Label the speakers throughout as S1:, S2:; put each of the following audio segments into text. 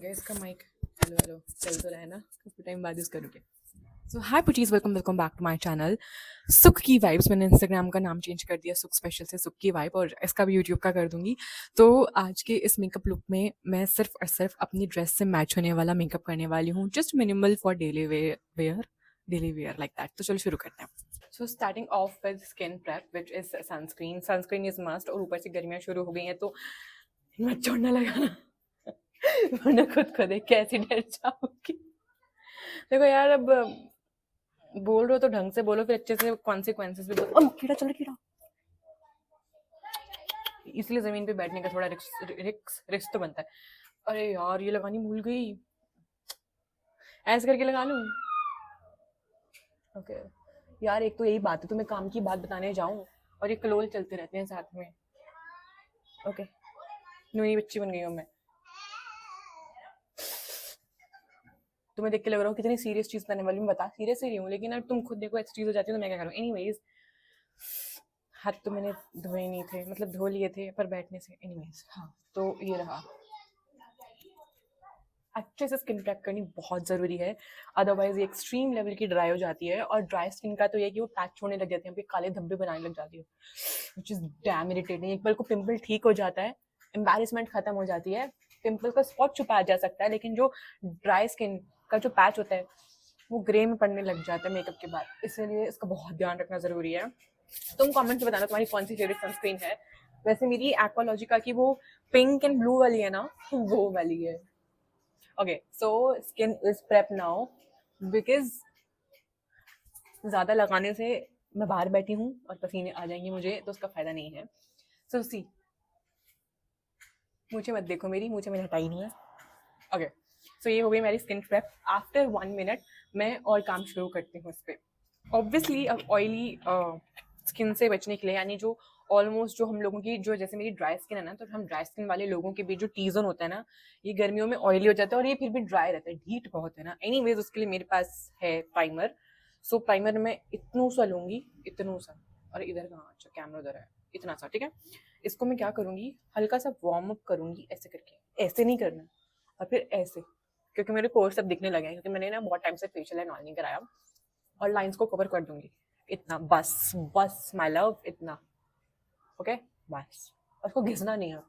S1: गया इसका mic. Hello hello चल तो रहा है ना, काफी टाइम बाद यूज करोगे। सो हाय पुटीज, welcome welcome back to my channel सुख की वाइब्स। मैंने इंस्टाग्राम का नाम चेंज कर दिया सुख स्पेशल से सुख की वाइब, और इसका भी यूट्यूब का कर दूंगी। तो आज के इस मेकअप लुक में मैं सिर्फ और सिर्फ अपनी ड्रेस से मैच होने वाला मेकअप करने वाली हूँ, just minimal for daily wear like that. तो चलो शुरू करते हैं। So starting of with skin prep which is sunscreen. Sunscreen is must, और ऊपर से गर्मियाँ शुरू हो गई हैं तो मत छोड़ना लगाना वरना खुद को देख के ऐसी डर जाओगी। देखो यार, अब बोल रहे हो तो ढंग से बोलो, फिर अच्छे से कॉन्सिक्वेंसेस भी बोलो। कीड़ा चल रहा, कीड़ा। इसलिए जमीन पे बैठने का थोड़ा रिक्स तो बनता है। अरे यार, ये लगानी भूल गई। ऐसे करके लगा लूं? ओके यार, एक तो यही बात है, तुम्हें काम की बात बताने जाऊं और ये कलोल चलते रहते हैं साथ में। ओके, नई बच्ची बन गई हूँ मैं। तुम्हें देख के लग रहा हो कितनी सीरियस चीज करने वाली हूँ। बता, सीरियस ही रही हूँ, लेकिन अगर तुम खुद देखो ऐसी चीज हो जाती है तो मैं क्या करूँ। एनीवेज, हाथ तो मैंने धोए नहीं थे, मतलब धो लिए थे पर बैठने से। एनीवेज हाँ, तो ये रहा। अच्छे से स्किन प्रेप करनी बहुत ज़रूरी है, अदरवाइज ये एक्सट्रीम लेवल की ड्राई हो जाती है। और ड्राई स्किन का तो ये कि वो पैच छोड़ने लग जाते हैं, काले धब्बे बनाने लग जाती है, विच इज़ डैम इरिटेटिंग। एक बार को पिंपल ठीक हो जाता है, एम्बैरेसमेंट खत्म हो जाती है, पिंपल का स्पॉट छुपाया जा सकता है, लेकिन जो ड्राई स्किन का जो पैच होता है वो ग्रे में पड़ने लग जाता है मेकअप के बाद। इसलिए इसका बहुत ध्यान रखना ज़रूरी है। तुम कमेंट में बताना तुम्हारी कौन सी फेवरेट सनस्क्रीन है। वैसे मेरी एक्वालॉजिका की वो पिंक एंड ब्लू वाली है ना, वो वाली है। Okay, so skin is prep now because ज़्यादा लगाने से मैं बाहर बैठी हूँ और पसीने आ जाएंगे मुझे, तो उसका फायदा नहीं है। So see, मुझे मत देखो, मेरी मुझे मैंने हटाई नहीं है। ओके, सो ये हो गई मेरी स्किन प्रेप। आफ्टर 1 मिनट मैं और काम शुरू करती हूँ इस पर। ऑब्वियसली अब ऑयली स्किन से बचने के लिए, यानी जो ऑलमोस्ट जो हम लोगों की, जो जैसे मेरी ड्राई स्किन है ना, तो हम ड्राई स्किन वाले लोगों के बीच जो टी जोन होता है ना, ये गर्मियों में ऑयली हो जाता है और ये फिर भी ड्राई रहता है, हीट बहुत है ना। एनीवेज, उसके लिए मेरे पास है प्राइमर। सो प्राइमर मैं इतनू सा लूंगी, इतनू सा। और इधर कहाँ, अच्छा कैमरा उधर है, इतना सा, ठीक है। इसको मैं क्या करूंगी, हल्का सा वार्म अप करूंगी ऐसे करके, ऐसे नहीं करना, और फिर ऐसे, क्योंकि मेरे पोर्स सब दिखने लगे हैं, क्योंकि मैंने ना बहुत टाइम से फेशियल एंड ऑयल नहीं कराया। और लाइंस को कवर कर दूंगी इतना, बस बस माय लव, इतना। ओके बस, उसको घिसना नहीं है।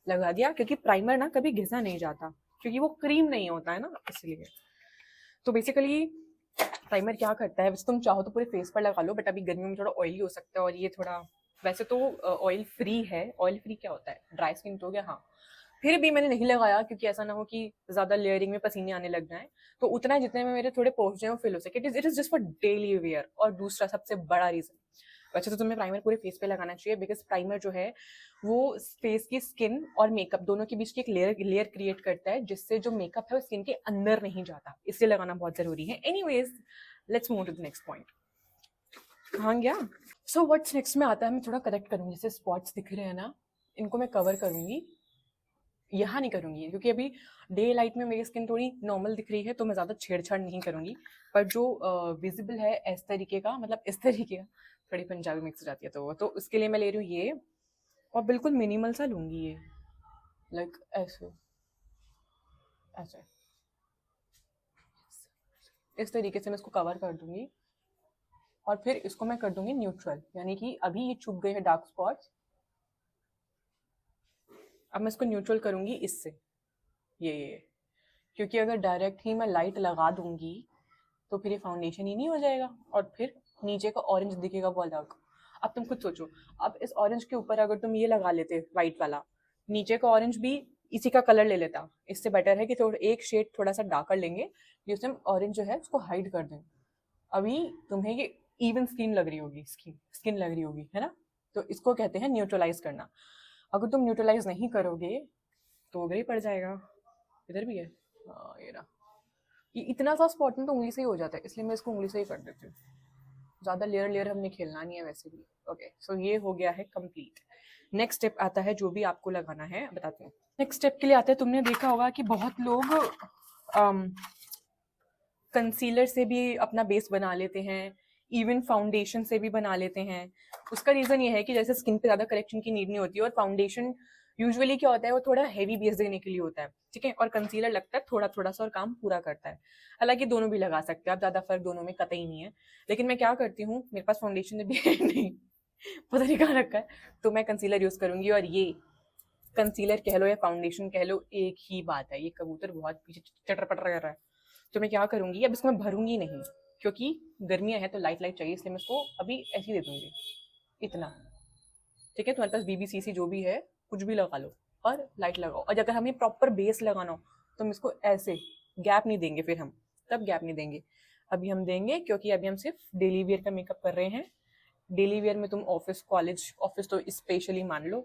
S1: लगा दिया, क्योंकि प्राइमर ना कभी घिसा नहीं जाता, क्योंकि वो क्रीम नहीं होता है ना, इसलिए। तो बेसिकली प्राइमर क्या करता है, वैसे तुम चाहो तो पूरे फेस पर लगा लो, बट अभी गर्मियों में थोड़ा ऑयली हो सकता है, और ये थोड़ा, वैसे तो ऑयल फ्री है। ऑयल फ्री क्या होता है, ड्राई स्किन तो हो गया। हाँ, फिर भी मैंने नहीं लगाया, क्योंकि ऐसा ना हो कि ज़्यादा लेयरिंग में पसीने आने लग जाए, तो उतना जितने में मेरे थोड़े पोर्स जो फिल हो सके। It is just for daily wear. और दूसरा सबसे बड़ा रीज़न, वैसे तो तुम्हें प्राइमर पूरे फेस पे लगाना चाहिए, बिकॉज प्राइमर जो है वो फेस की स्किन और मेकअप दोनों के बीच की एक लेयर क्रिएट करता है, जिससे जो मेकअप है वो स्किन के अंदर नहीं जाता, इसलिए लगाना बहुत ज़रूरी है। Anyways, let's move to the next point. कहाँ गया? सो व्हाट्स नेक्स्ट में आता है, मैं थोड़ा करेक्ट करूँगी। जैसे स्पॉट्स दिख रहे हैं ना, इनको मैं कवर करूँगी, यहाँ नहीं करूँगी, क्योंकि अभी डे लाइट में मेरी स्किन थोड़ी नॉर्मल दिख रही है, तो मैं ज़्यादा छेड़छाड़ नहीं करूँगी। पर जो विजिबल है इस तरीके का, मतलब इस तरीके का, थोड़ी पंजाबी मिक्स हो जाती है, तो उसके लिए मैं ले रही हूँ ये, और बिल्कुल मिनिमल सा लूँगी ये, लाइक ऐसे ऐसे, इस तरीके से मैं इसको कवर कर दूँगी। और फिर इसको मैं कर दूँगी न्यूट्रल, यानी कि अभी ये छुप गए हैं डार्क स्पॉट्स, अब मैं इसको न्यूट्रल करूँगी इससे, ये। क्योंकि अगर डायरेक्ट ही मैं लाइट लगा दूंगी तो फिर ये फाउंडेशन ही नहीं हो जाएगा, और फिर नीचे का ऑरेंज दिखेगा वो अलग। अब तुम खुद सोचो, अब इस ऑरेंज के ऊपर अगर तुम ये लगा लेते वाइट वाला, नीचे का ऑरेंज भी इसी का कलर ले लेता, इससे बेटर है कि थोड़ा एक शेड थोड़ा सा डार्कर लेंगे, जिससे हम ऑरेंज जो है उसको हाइड कर दें। अभी तुम्हें ये इवन स्किन लग रही होगी, स्किन लग रही होगी, है ना। तो इसको कहते हैं न्यूट्रलाइज करना। अगर तुम न्यूट्रलाइज नहीं करोगे तो उधर ही पड़ जाएगा। इधर भी है, हाँ ये रहा। ये इतना सा स्पॉट में तो उंगली से ही हो जाता है, इसलिए मैं इसको उंगली से ही कर देती हूँ। ज़्यादा लेयर हमने खेलना नहीं है वैसे भी। ओके, सो ये हो गया है कंप्लीट। नेक्स्ट स्टेप आता है, जो भी आपको लगाना है बताती हूँ। नेक्स्ट स्टेप के लिए आता है, तुमने देखा होगा कि बहुत लोग कंसीलर से भी अपना बेस बना लेते हैं, इवन फाउंडेशन से भी बना लेते हैं। उसका रीज़न ये है कि जैसे स्किन पे ज़्यादा करेक्शन की नीड नहीं होती है, और फाउंडेशन यूजुअली क्या होता है वो थोड़ा हैवी बेस देने के लिए होता है, ठीक है, और कंसीलर लगता है थोड़ा थोड़ा सा और काम पूरा करता है। हालांकि दोनों भी लगा सकते हो आप, ज्यादा फर्क दोनों में कतई नहीं है। लेकिन मैं क्या करती हूँ, मेरे पास फाउंडेशन भी है नहीं, पता नहीं कहाँ रखा है, तो मैं कंसीलर यूज करूंगी। और ये कंसीलर कह लो या फाउंडेशन कह लो, एक ही बात है। ये कबूतर बहुत पीछे चटर पटर कर रहा है। तो मैं क्या करूंगी, अब इसको मैं भरूंगी नहीं, क्योंकि गर्मियां हैं तो लाइट लाइट चाहिए, इसलिए मैं इसको अभी ऐसे ही दे दूंगी इतना। ठीक है, तुम्हारे पास बीबीसीसी जो भी है कुछ भी लगा लो और लाइट लगाओ। और अगर हमें प्रॉपर बेस लगाना हो तो हम इसको ऐसे गैप नहीं देंगे, फिर हम तब गैप नहीं देंगे। अभी हम देंगे क्योंकि अभी हम सिर्फ डेली वेयर का मेकअप कर रहे हैं। डेली वेयर में तुम ऑफिस कॉलेज, ऑफिस तो स्पेशली मान लो।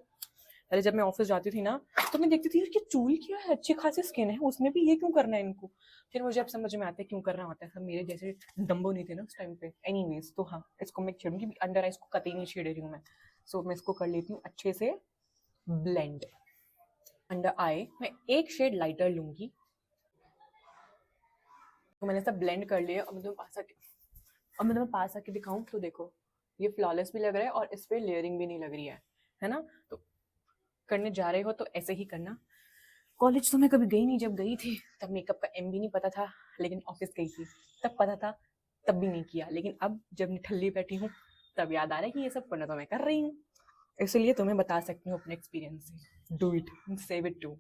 S1: पहले जब मैं ऑफिस जाती थी ना तो मैं देखती थी यार कि चूल क्या है, अच्छी खासी स्किन है, उसमें भी ये क्यों करना है इनको। फिर मुझे अब समझ में आता है क्यों करना होता है। सब मेरे जैसे डम्बो नहीं थे ना उस टाइम पे। एनीवेज, तो हाँ, इसको मैं छेड़ूंगी। अंडर आइज को कतई नहीं छेड़ रही हूँ मैं। सो मैं इसको कर लेती हूँ अच्छे से ब्लेंड। अंडर आई मैं एक शेड लाइटर लूंगी, तो मैंने सब ब्लेंड कर लिया। और मैं तुम्हें पास आके दिखाऊं तो देखो, ये फ्लॉलेस भी लग रहा है और इस पर लेयरिंग भी नहीं लग रही है ना। तो करने जा रहे हो तो ऐसे ही करना। कॉलेज तो मैं कभी गई नहीं, जब गई थी तब मेकअप का एम भी नहीं पता था, लेकिन ऑफिस गई थी तब पता था, तब भी नहीं किया। लेकिन अब जब निठल्ली बैठी हूँ तब याद आ रहा है कि ये सब करना तो मैं कर रही हूँ, इसलिए तुम्हें बता सकती हूँ अपने एक्सपीरियंस से। Do it, save it too.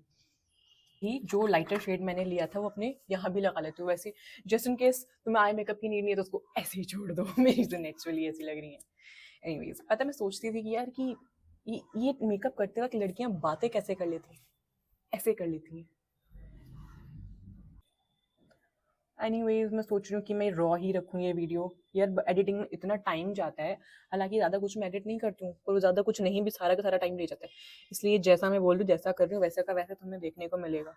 S1: ही जो लाइटर शेड मैंने लिया था वो अपने यहाँ भी लगा लेती हूँ। वैसे जस्ट इन केस तुम्हें आई मेकअप की नीड नहीं है तो उसको ऐसे ही छोड़ दो, मेरी तो नेचुरली ऐसी लग रही है। एनीवेज, पता मैं सोचती थी कि यार कि ये मेकअप करते वक्त लड़कियां बातें कैसे कर लेती हैं, ऐसे कर लेती हैं। एनीवेज, मैं सोच रही हूँ कि मैं रॉ ही रखूँ ये वीडियो। यार एडिटिंग में इतना टाइम जाता है, हालांकि ज़्यादा कुछ मैं एडिट नहीं करती हूँ, पर वो ज़्यादा कुछ नहीं भी सारा का सारा टाइम ले जाता है। इसलिए जैसा मैं बोल रही हूँ, जैसा कर रही हूँ वैसा का वैसा तुम्हें देखने को मिलेगा।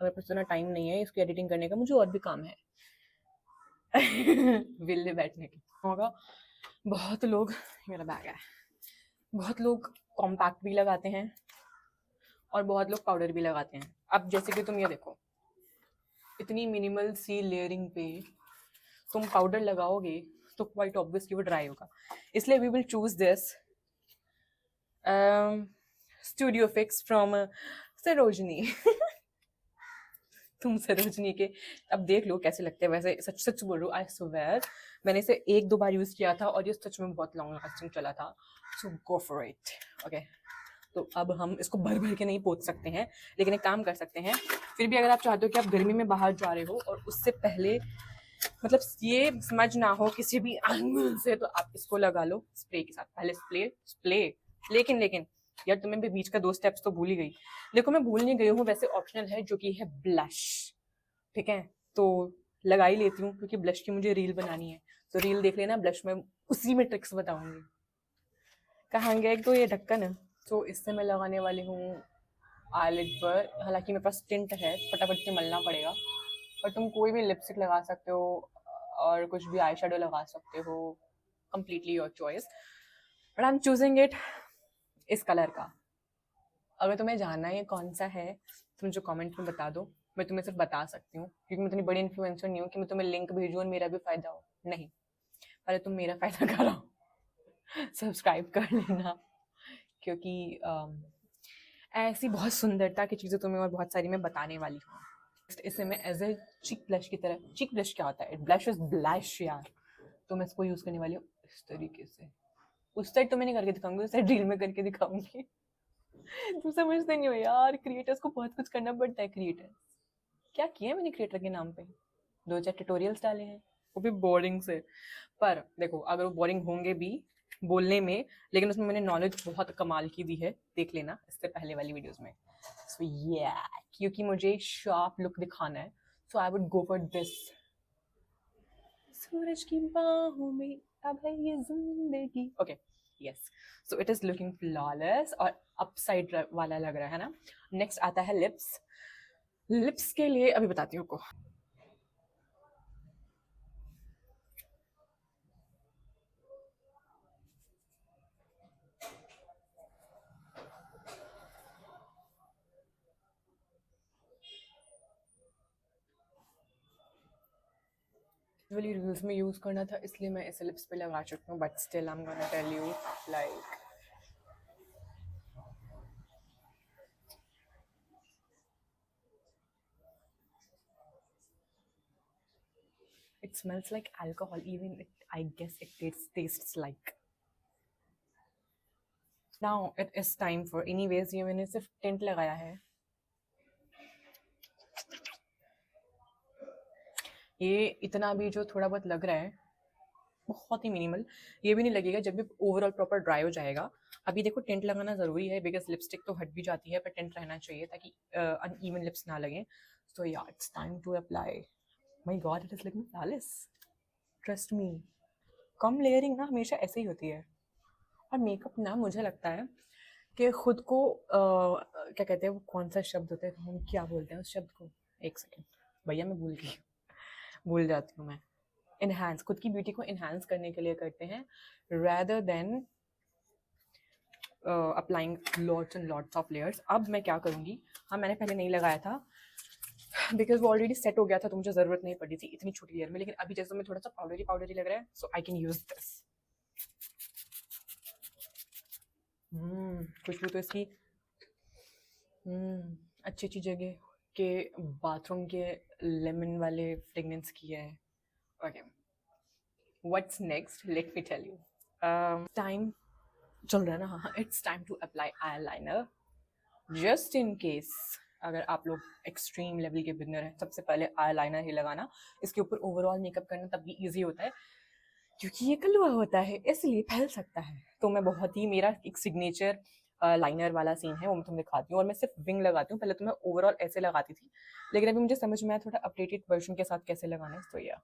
S1: हमें पास इतना टाइम नहीं है इसकी एडिटिंग करने का, मुझे और भी काम है। विले बैठने की होगा। बहुत लोग, मेरा बैग है, बहुत लोग कॉम्पैक्ट भी लगाते हैं और बहुत लोग पाउडर भी लगाते हैं। अब जैसे कि तुम ये देखो, इतनी मिनिमल सी लेयरिंग पे तुम पाउडर लगाओगे तो क्वाइट ऑब्वियसली वो ड्राई होगा। इसलिए we will choose this studio fix from Sarojini. तुम सरोजनी के अब देख लो कैसे लगते हैं। वैसे सच सच बोल रहा हूँ, आई स्वेयर मैंने इसे एक दो बार यूज किया था और ये सच में बहुत लॉन्ग लास्टिंग चला था। सो गो फॉर इट। ओके, तो अब हम इसको भर भर के नहीं पोंछ सकते हैं, लेकिन एक काम कर सकते हैं। फिर भी अगर आप चाहते हो कि आप गर्मी में बाहर जा रहे हो और उससे पहले मतलब ये समझ ना हो किसी भी एंगल से, तो आप इसको लगा लो स्प्रे के साथ। पहले स्प्रे स्प्रे, लेकिन यार तुम्हें भी बीच का 2 स्टेप्स तो भूल ही गई। देखो मैं भूल नहीं गई हूँ, वैसे ऑप्शनल है जो कि है ब्लश। ठीक है, तो लगा ही लेती हूँ क्योंकि ब्लश की मुझे रील बनानी है। तो रील देख लेना, ब्लश में उसी में ट्रिक्स बताऊंगी। कहाँ गया तो ये ढक्कन। तो इससे मैं लगाने वाली हूँ आईलिड पर। हालांकि मेरे पास टिंट है, फटाफट से मलना पड़ेगा। पर तुम कोई भी लिपस्टिक लगा सकते हो और कुछ भी आई शेडो लगा सकते हो, completely your choice. But I am choosing it इस कलर का। अगर तुम्हें जानना है कौन सा है तो मुझे कमेंट में बता दो, मैं तुम्हें सिर्फ बता सकती हूँ क्योंकि मैं इतनी बड़ी इन्फ्लुएंसर नहीं हूँ कि मैं तुम्हें लिंक भेजूँ और मेरा भी फायदा हो। नहीं, पहले तुम मेरा फायदा करो, सब्सक्राइब कर लेना, क्योंकि ऐसी बहुत सुंदरता की चीज़ें तुम्हें और बहुत सारी मैं बताने वाली हूँ। इसे मैं एज ए चिक ब्लश की तरह, चिक ब्लश क्या होता है, इट ब्लश इज ब्लश यार, तो मैं इसको यूज करने वाली हूँ इस तरीके से। उस साइड तो मैं नहीं करके दिखाऊंगी, उस साइड रील में करके दिखाऊंगी। तुम समझते नहीं हो यार, क्रिएटर्स को बहुत कुछ करना पड़ता है। क्रिएटर क्या किया मैंने क्रिएटर के नाम पे, 2-4 ट्यूटोरियल्स डाले हैं, वो भी बोरिंग से। पर देखो अगर वो बोरिंग होंगे भी बोलने में, लेकिन उसमें मैंने नॉलेज बहुत कमाल की दी है, देख लेना इससे पहले वाली वीडियोस में। सो क्योंकि मुझे शार्प लुक दिखाना है, so I would go for this. सूरज की बाहों में अब है ये जिंदगी। Okay, yes, so it is looking flawless और अपसाइड वाला लग रहा है ना। नेक्स्ट आता है लिप्स। लिप्स के लिए अभी बताती हूँ को। यूजुअली रील्स में यूज करना था इसलिए मैं इसे लिप्स पे लगा चुकी हूँ, but still I am gonna tell you like It smells like alcohol. Even it, I guess it tastes like. Now it is time for, anyways ये मैंने सिर्फ टेंट लगाया है. ये इतना भी जो थोड़ा बहुत लग रहा है बहुत ही मिनिमल, ये भी नहीं लगेगा जब भी ओवरऑल प्रॉपर ड्राई हो जाएगा. अभी देखो टेंट लगाना ज़रूरी है बिकॉज लिपस्टिक तो हट भी जाती है, पर टेंट रहना चाहिए ताकि अनइवन लिप्स ना लगें. So yeah it's time to apply. My god, it is looking flawless. Trust me, कम लेयरिंग ना हमेशा ऐसे ही होती है. और मेकअप ना मुझे लगता है कि खुद को क्या कहते हैं, वो कौन सा शब्द होता है, हम क्या बोलते हैं उस शब्द को, एक सेकेंड भैया मैं भूल जाती हूँ मैं. इन्हांस, खुद की ब्यूटी को इन्हांस करने के लिए करते हैं rather than applying lots and lots of layers. अब मैं क्या करूँगी, हाँ मैंने पहले नहीं लगाया था बिकॉज वो ऑलरेडी सेट हो गया था तो मुझे ज़रूरत नहीं पड़ी थी इतनी छोटी लेयर में. लेकिन अभी जैसे मैं थोड़ा सा पाउडरी लग रहा है, so I can use this. खुशबू तो इसकी अच्छी अच्छी जगह के बाथरूम के लेमन वाले फ्रेगनेंस की है. Okay, what's next, let me tell you. Time चल रहा है ना, हाँ, it's time to apply eyeliner. Just in case अगर आप लोग एक्सट्रीम लेवल के बिगनर हैं, सबसे पहले आईलाइनर ही लगाना. इसके ऊपर ओवरऑल मेकअप करना तब भी ईजी होता है क्योंकि ये कलवा होता है, इसलिए फैल सकता है. तो मैं बहुत ही, मेरा एक सिग्नेचर लाइनर वाला सीन है वो मैं तुम्हें दिखाती हूँ. और मैं सिर्फ विंग लगाती हूँ, पहले तो मैं ओवरऑल ऐसे लगाती थी लेकिन अभी मुझे समझ में आया थोड़ा अपडेटेड वर्जन के साथ कैसे लगाना है. तो या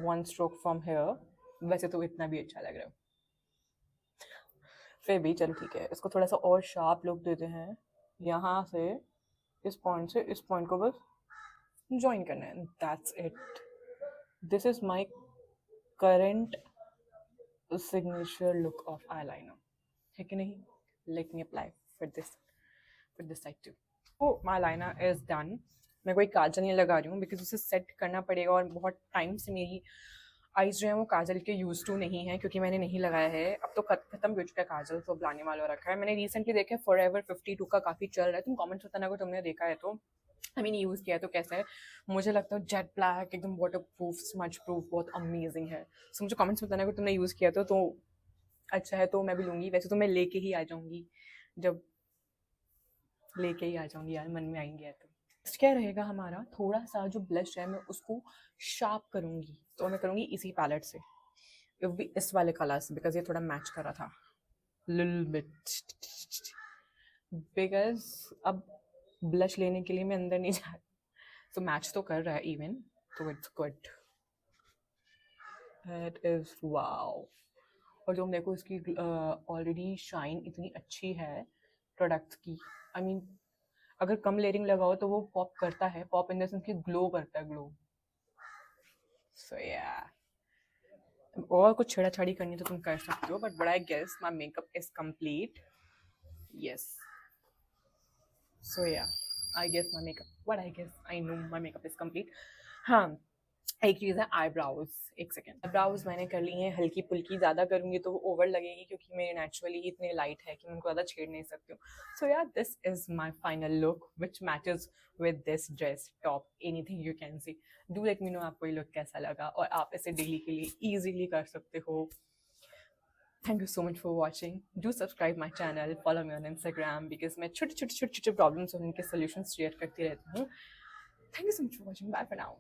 S1: वन स्ट्रोक फ्रॉम हेयर. वैसे तो इतना भी अच्छा लग रहा है, फिर भी चलो ठीक है. इसको थोड़ा सा और शार्प लुक देते हैं. यहाँ से इस पॉइंट को बस ज्वाइन करना है. That's it. This is my current signature look of eyeliner, है कि नहीं? Let me apply for this side too. Oh, my eyeliner is done. मैं कोई काजल नहीं लगा रही हूँ बिकॉज उसे सेट करना पड़ेगा और बहुत टाइम से मेरी आईज जो है वो काजल के यूज टू नहीं है क्योंकि मैंने नहीं लगाया है. अब तो खत्म हो चुका है काजल, तो लाने वाला रखा है. मैंने रिसेंटली देखा है फॉरएवर 52 का काफ़ी चल रहा है. तुम कमेंट्स बताना अगर तुमने देखा है तो. आई मीन यूज़ किया है तो कैसा है. मुझे लगता है जेट ब्लैक एकदम वाटर प्रूफ स्मज प्रूफ बहुत अमेजिंग है. सो मुझे कमेंट्स बताना अगर तुमने यूज़ किया तो अच्छा है तो मैं भी लूँगी. वैसे तो मैं लेके ही आ जाऊँगी, जब लेके ही आ जाऊँगी यार, मन में आएंगे तो. क्या रहेगा हमारा, थोड़ा सा जो ब्लश है मैं उसको शार्प करूँगी. तो मैं करूँगी इसी पैलेट से, भी इस वाले कलर से बिकॉज ये थोड़ा मैच कर रहा था लिटिल बिट. बिकॉज अब ब्लश लेने के लिए मैं अंदर नहीं जा रही, तो मैच तो कर रहा है इवन, तो it's good. It is wow. और जो देखो इसकी ऑलरेडी शाइन इतनी अच्छी है प्रोडक्ट्स की. आई मीन अगर कम लेयरिंग लगाओ तो वो पॉप करता है, पॉप इन द सेंस कि ग्लो करता है, ग्लो. सो या और कुछ छेड़ा-छाड़ी करनी तो तुम कर सकते हो, but I guess my makeup is complete. Yes. So yeah, I guess my makeup, what I guess, I know my makeup is complete. हाँ, एक चीज़ है आईब्राउज. एक सेकेंड. आईब्राउज मैंने कर ली हैं हल्की फुल्की, ज़्यादा करूँगी तो वो ओवर लगेगी क्योंकि मेरे नेचुरली ही इतने लाइट है कि मैं उनको ज़्यादा छेड़ नहीं सकती हूँ. सो यार this is my final look which matches with this dress top. Anything you can see. Do let me know आपको ये लुक कैसा लगा और आप इसे डेली के लिए ईजिली कर सकते हो. Thank you so much for watching. Do subscribe my channel, follow me on Instagram because मैं छोटे problems और उनके solutions share करती रहती हूँ. Thank you so much for watching. Bye for now.